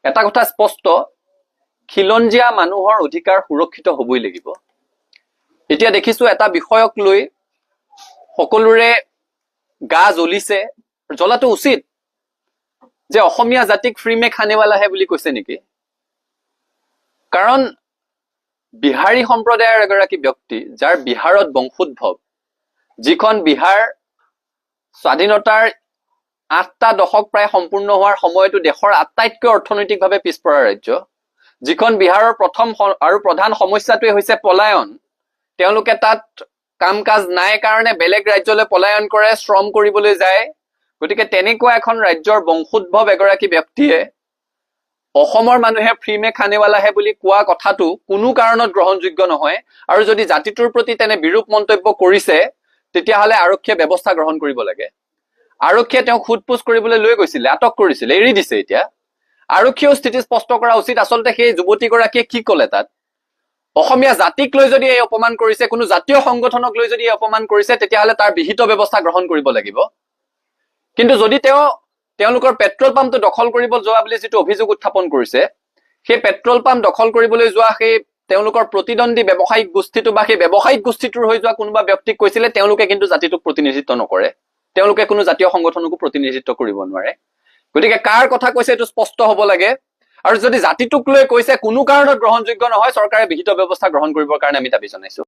এটা কথা স্পষ্ট, খিলঞ্জীয়া মানুহৰ অধিকাৰ সুৰক্ষিত হবই লাগিব। এতিয়া দেখিছো এটা বিষয়ক লৈ সকলোৰে গা জ্বলিছে, জ্বলাটো উচিত, যে অসমীয়া জাতিক ফ্ৰী মে খানেৱালাহে বুলি কৈছে নেকি? কাৰণ বিহাৰী সম্প্ৰদায়ৰ এগৰাকী ব্যক্তি, যাৰ বিহাৰত বংশোদ্ভৱ, যিখন বিহাৰ স্বাধীনতাৰ 8টা দশক প্ৰায় সম্পূৰ্ণ হোৱাৰ সময়তো দেশৰ আটাইতকৈ অৰ্থনৈতিকভাৱে পিছপৰা ৰাজ্য, যিখন বিহাৰৰ প্ৰথম আৰু প্ৰধান সমস্যাটোৱে হৈছে পলায়ন। তেওঁলোকে তাত কাম কাজ নাই কাৰণে বেলেগ ৰাজ্যলৈ পলায়ন কৰে, শ্ৰম কৰিবলৈ যায়। গতিকে তেনেকুৱা এখন ৰাজ্যৰ বংশোদ্ভৱ এগৰাকী ব্যক্তিয়ে অসমৰ মানুহে ফ্ৰী মে খানেৱালাহে বুলি কোৱা কথাটো কোনো কাৰণত গ্ৰহণযোগ্য নহয়। আৰু যদি জাতিটোৰ প্ৰতি তেনে বিৰূপ মন্তব্য কৰিছে, তেতিয়াহ'লে আৰক্ষীয়ে ব্যৱস্থা গ্ৰহণ কৰিব লাগে। আৰক্ষীয়ে তেওঁক সোধপোছ কৰিবলৈ লৈ গৈছিলে, আটক কৰিছিলে, এৰি দিছে এতিয়া। আৰক্ষীয়েও স্থিতি স্পষ্ট কৰা উচিত, আচলতে সেই যুৱতীগৰাকীয়ে কি ক'লে তাত। অসমীয়া জাতিক লৈ যদি এই অপমান কৰিছে, কোনো জাতীয় সংগঠনক লৈ যদি এই অপমান কৰিছে, তেতিয়াহ'লে তাৰ বিহিত ব্যৱস্থা গ্ৰহণ কৰিব লাগিব। কিন্তু যদি তেওঁলোকৰ পেট্ৰল পাম্পটো দখল কৰিব যোৱা বুলি যিটো অভিযোগ উত্থাপন কৰিছে, সেই পেট্ৰল পাম্প দখল কৰিবলৈ যোৱা সেই তেওঁলোকৰ প্ৰতিদ্বন্দ্বী ব্যৱসায়িক গোষ্ঠীটো বা সেই ব্যৱসায়িক গোষ্ঠীটোৰ হৈ যোৱা কোনোবা ব্যক্তিক কৈছিলে, তেওঁলোকে কিন্তু জাতিটোক প্ৰতিনিধিত্ব নকৰে, তেওঁলোকে কোনো জাতীয় সংগঠনকো প্ৰতিনিধিত্ব কৰিব নোৱাৰে। গতিকে কাৰ কথা কৈছে এইটো স্পষ্ট হ'ব লাগে। আৰু যদি জাতিটোক লৈ কৈছে কোনো কাৰণত গ্ৰহণযোগ্য নহয়, চৰকাৰে বিহিত ব্যৱস্থা গ্ৰহণ কৰিবৰ কাৰণে আমি দাবী জনাইছো।